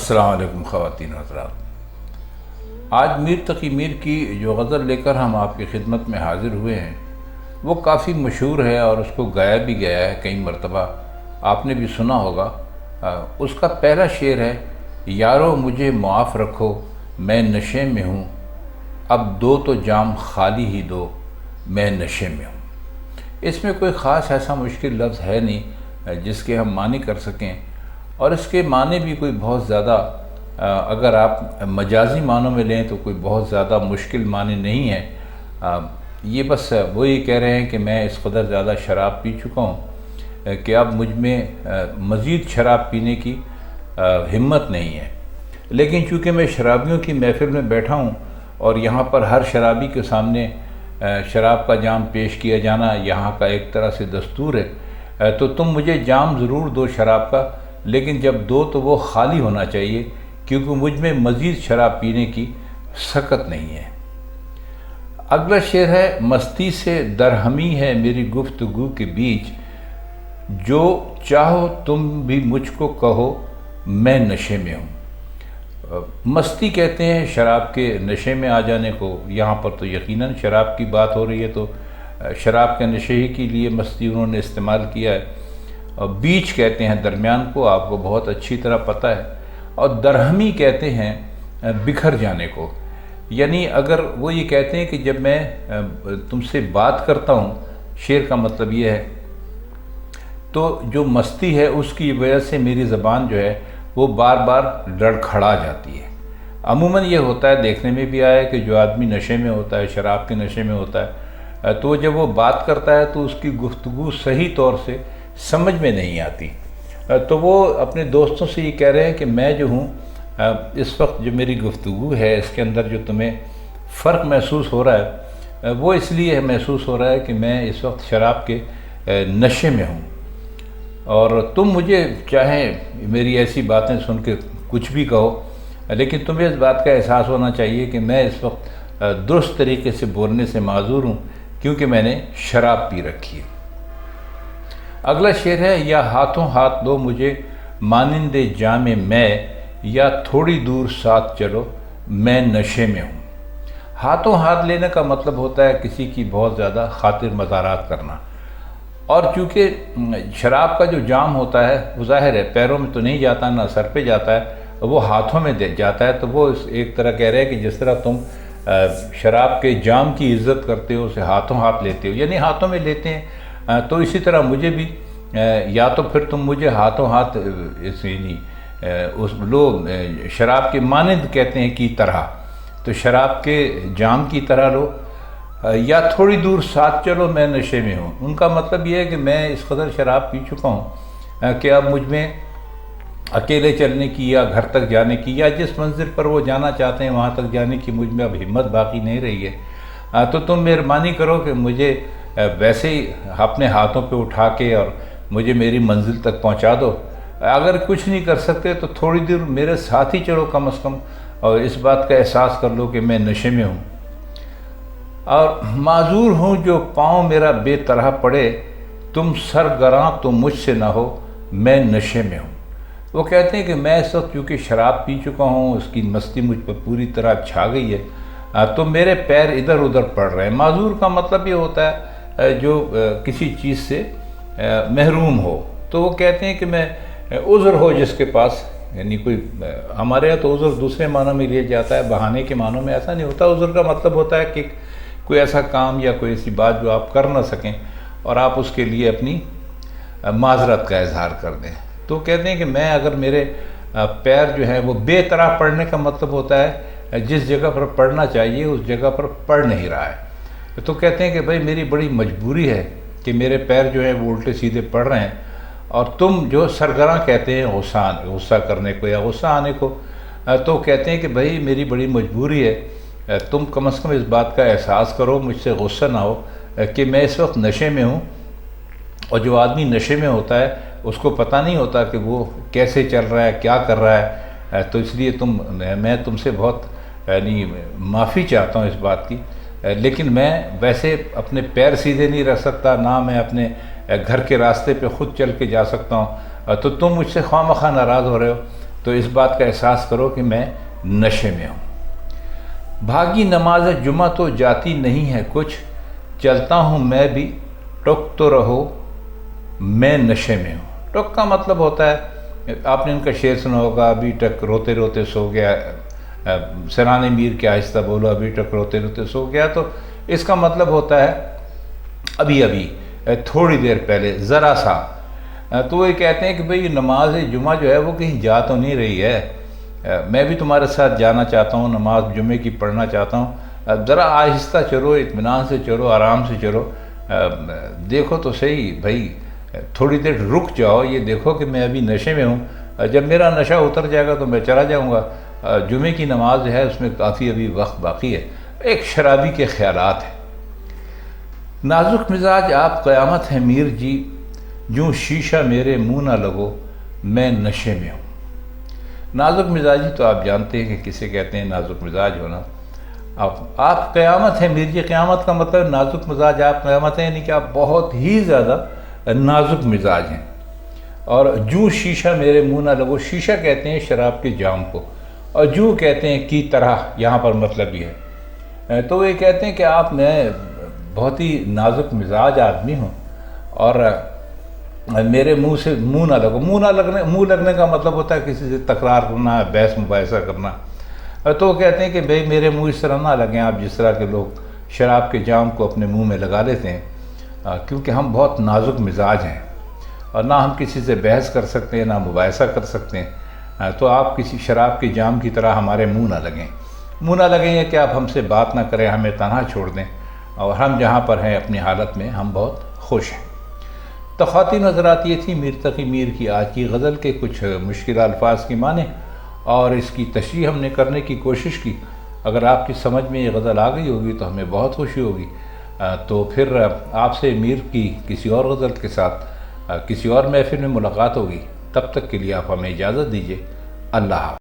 السلام علیکم خواتین حضرات۔ آج میر تقی میر کی جو غزل لے کر ہم آپ کی خدمت میں حاضر ہوئے ہیں وہ کافی مشہور ہے اور اس کو گایا بھی گیا ہے کئی مرتبہ، آپ نے بھی سنا ہوگا۔ اس کا پہلا شعر ہے: یارو مجھے معاف رکھو میں نشے میں ہوں، اب دو تو جام خالی ہی دو میں نشے میں ہوں۔ اس میں کوئی خاص ایسا مشکل لفظ ہے نہیں جس کے ہم معنی کر سکیں، اور اس کے معنی بھی کوئی بہت زیادہ اگر آپ مجازی معنوں میں لیں تو کوئی بہت زیادہ مشکل معنی نہیں ہے۔ یہ بس وہ یہ کہہ رہے ہیں کہ میں اس قدر زیادہ شراب پی چکا ہوں کہ اب مجھ میں مزید شراب پینے کی ہمت نہیں ہے، لیکن چونکہ میں شرابیوں کی محفل میں بیٹھا ہوں اور یہاں پر ہر شرابی کے سامنے شراب کا جام پیش کیا جانا یہاں کا ایک طرح سے دستور ہے، تو تم مجھے جام ضرور دو شراب کا، لیکن جب دو تو وہ خالی ہونا چاہیے، کیونکہ مجھ میں مزید شراب پینے کی سکت نہیں ہے۔ اگلا شعر ہے: مستی سے درہمی ہے میری گفتگو کے بیچ، جو چاہو تم بھی مجھ کو کہو میں نشے میں ہوں۔ مستی کہتے ہیں شراب کے نشے میں آ جانے کو، یہاں پر تو یقیناً شراب کی بات ہو رہی ہے، تو شراب کے نشے ہی کے لیے مستی انہوں نے استعمال کیا ہے۔ اور بیچ کہتے ہیں درمیان کو، آپ کو بہت اچھی طرح پتہ ہے، اور درہمی کہتے ہیں بکھر جانے کو، یعنی اگر وہ یہ کہتے ہیں کہ جب میں تم سے بات کرتا ہوں، شعر کا مطلب یہ ہے، تو جو مستی ہے اس کی وجہ سے میری زبان جو ہے وہ بار بار لڑکھڑا جاتی ہے۔ عموماً یہ ہوتا ہے، دیکھنے میں بھی آیا ہے کہ جو آدمی نشے میں ہوتا ہے، شراب کے نشے میں ہوتا ہے، تو جب وہ بات کرتا ہے تو اس کی گفتگو صحیح طور سے سمجھ میں نہیں آتی، تو وہ اپنے دوستوں سے یہ کہہ رہے ہیں کہ میں جو ہوں اس وقت جو میری گفتگو ہے اس کے اندر جو تمہیں فرق محسوس ہو رہا ہے وہ اس لیے محسوس ہو رہا ہے کہ میں اس وقت شراب کے نشے میں ہوں، اور تم مجھے چاہیں میری ایسی باتیں سن کے کچھ بھی کہو، لیکن تمہیں اس بات کا احساس ہونا چاہیے کہ میں اس وقت درست طریقے سے بولنے سے معذور ہوں، کیونکہ میں نے شراب پی رکھی ہے۔ اگلا شعر ہے: یا ہاتھوں ہاتھ دو مجھے مانند جام میں، یا تھوڑی دور ساتھ چلو میں نشے میں ہوں۔ ہاتھوں ہاتھ لینے کا مطلب ہوتا ہے کسی کی بہت زیادہ خاطر مزارات کرنا، اور چونکہ شراب کا جو جام ہوتا ہے وہ ظاہر ہے پیروں میں تو نہیں جاتا، نہ سر پہ جاتا ہے، وہ ہاتھوں میں جاتا ہے، تو وہ ایک طرح کہہ رہے ہیں کہ جس طرح تم شراب کے جام کی عزت کرتے ہو اسے ہاتھوں ہاتھ لیتے ہو، یعنی ہاتھوں میں لیتے ہیں، تو اسی طرح مجھے بھی یا تو پھر تم مجھے ہاتھوں ہاتھ اس لو، شراب کے مانند کہتے ہیں کی طرح، تو شراب کے جام کی طرح لو، یا تھوڑی دور ساتھ چلو میں نشے میں ہوں۔ ان کا مطلب یہ ہے کہ میں اس قدر شراب پی چکا ہوں کہ اب مجھ میں اکیلے چلنے کی یا گھر تک جانے کی یا جس منزل پر وہ جانا چاہتے ہیں وہاں تک جانے کی مجھ میں اب ہمت باقی نہیں رہی ہے، تو تم مہربانی کرو کہ مجھے ویسے ہی اپنے ہاتھوں پہ اٹھا کے اور مجھے میری منزل تک پہنچا دو، اگر کچھ نہیں کر سکتے تو تھوڑی دیر میرے ساتھ ہی چلو کم از کم، اور اس بات کا احساس کر لو کہ میں نشے میں ہوں۔ اور معذور ہوں جو پاؤں میرا بے طرح پڑے، تم سرگراں تو مجھ سے نہ ہو میں نشے میں ہوں۔ وہ کہتے ہیں کہ میں اس وقت چونکہ شراب پی چکا ہوں، اس کی مستی مجھ پر پوری طرح چھا گئی ہے، تو میرے پیر ادھر ادھر پڑ رہے ہیں۔ معذور کا مطلب یہ ہوتا ہے جو کسی چیز سے محروم ہو، تو وہ کہتے ہیں کہ میں عذر ہو جس کے پاس، یعنی کوئی ہمارے یہاں تو عذر دوسرے معنوں میں لیا جاتا ہے، بہانے کے معنوں میں ایسا نہیں ہوتا۔ عذر کا مطلب ہوتا ہے کہ کوئی ایسا کام یا کوئی ایسی بات جو آپ کر نہ سکیں اور آپ اس کے لیے اپنی معذرت کا اظہار کر دیں، تو کہتے ہیں کہ میں اگر میرے پیر جو ہیں وہ بے طرح پڑنے کا مطلب ہوتا ہے جس جگہ پر پڑنا چاہیے اس جگہ پر پڑ نہیں رہا ہے، تو کہتے ہیں کہ بھائی میری بڑی مجبوری ہے کہ میرے پیر جو ہیں وہ الٹے سیدھے پڑ رہے ہیں، اور تم جو سرگراں کہتے ہیں غصہ کرنے کو یا غصہ آنے کو، تو کہتے ہیں کہ بھائی میری بڑی مجبوری ہے، تم کم از کم اس بات کا احساس کرو، مجھ سے غصہ نہ ہو کہ میں اس وقت نشے میں ہوں، اور جو آدمی نشے میں ہوتا ہے اس کو پتہ نہیں ہوتا کہ وہ کیسے چل رہا ہے، کیا کر رہا ہے، تو اس لیے میں تم سے بہت یعنی معافی چاہتا ہوں اس بات کی، لیکن میں ویسے اپنے پیر سیدھے نہیں رکھ سکتا، نہ میں اپنے گھر کے راستے پہ خود چل کے جا سکتا ہوں، تو تم مجھ سے خواہ مخواہ ناراض ہو رہے ہو، تو اس بات کا احساس کرو کہ میں نشے میں ہوں۔ بھاگی نماز جمعہ تو جاتی نہیں ہے کچھ، چلتا ہوں میں بھی، ٹک تو رہو میں نشے میں ہوں۔ ٹک کا مطلب ہوتا ہے، آپ نے ان کا شعر سنا ہوگا، ابھی تک روتے روتے سو گیا، سنان میر کے آہستہ بولو، ابھی تک روتے روتے سو گیا، تو اس کا مطلب ہوتا ہے ابھی ابھی، تھوڑی دیر پہلے، ذرا سا۔ تو وہ کہتے ہیں کہ بھئی نماز جمعہ جو ہے وہ کہیں جا تو نہیں رہی ہے، میں بھی تمہارے ساتھ جانا چاہتا ہوں، نماز جمعے کی پڑھنا چاہتا ہوں، ذرا آہستہ چلو، اطمینان سے چلو، آرام سے چلو، دیکھو تو صحیح بھائی، تھوڑی دیر رک جاؤ، یہ دیکھو کہ میں ابھی نشے میں ہوں، جب میرا نشہ اتر جائے گا تو میں چلا جاؤں گا۔ جمعے کی نماز جو ہے اس میں کافی ابھی وقت باقی ہے۔ ایک شرابی کے خیالات ہیں۔ نازک مزاج آپ قیامت ہے میر جی، جوں شیشہ میرے منہ نہ لگو میں نشے میں ہوں۔ نازک مزاجی تو آپ جانتے ہیں کہ کسے کہتے ہیں نازک مزاج ہونا۔ آپ قیامت ہے میر جی، قیامت کا مطلب نازک مزاج، آپ قیامت ہیں یعنی کہ آپ بہت ہی زیادہ نازک مزاج ہیں۔ اور جوں شیشہ میرے منہ نہ لگو، شیشہ کہتے ہیں شراب کے جام کو، اور جوں کہتے ہیں کی طرح، یہاں پر مطلب یہ ہے۔ تو یہ کہتے ہیں کہ آپ میں بہت ہی نازک مزاج آدمی ہوں، اور میرے منہ نہ لگو، منہ لگنے کا مطلب ہوتا ہے کسی سے تکرار کرنا، بحث مباحثہ کرنا۔ تو وہ کہتے ہیں کہ بھئی میرے منہ اس طرح نہ لگیں آپ جس طرح کے لوگ شراب کے جام کو اپنے منہ میں لگا لیتے ہیں، کیونکہ ہم بہت نازک مزاج ہیں، اور نہ ہم کسی سے بحث کر سکتے ہیں، نہ مباحثہ کر سکتے ہیں۔ تو آپ کسی شراب کے جام کی طرح ہمارے منہ نہ لگیں۔ منہ نہ لگیں یہ کہ آپ ہم سے بات نہ کریں، ہمیں تنہا چھوڑ دیں، اور ہم جہاں پر ہیں اپنی حالت میں ہم بہت خوش ہیں۔ تو خواتین حضرات، یہ تھی میر تقی میر کی آج کی غزل کے کچھ مشکل الفاظ کی معنی، اور اس کی تشریح ہم نے کرنے کی کوشش کی۔ اگر آپ کی سمجھ میں یہ غزل آ گئی ہوگی تو ہمیں بہت خوشی ہوگی۔ تو پھر آپ سے میر کی کسی اور غزل کے ساتھ کسی اور محفل میں ملاقات ہوگی۔ تب تک کے لیے آپ ہمیں اجازت دیجیے۔ اللہ حافظ۔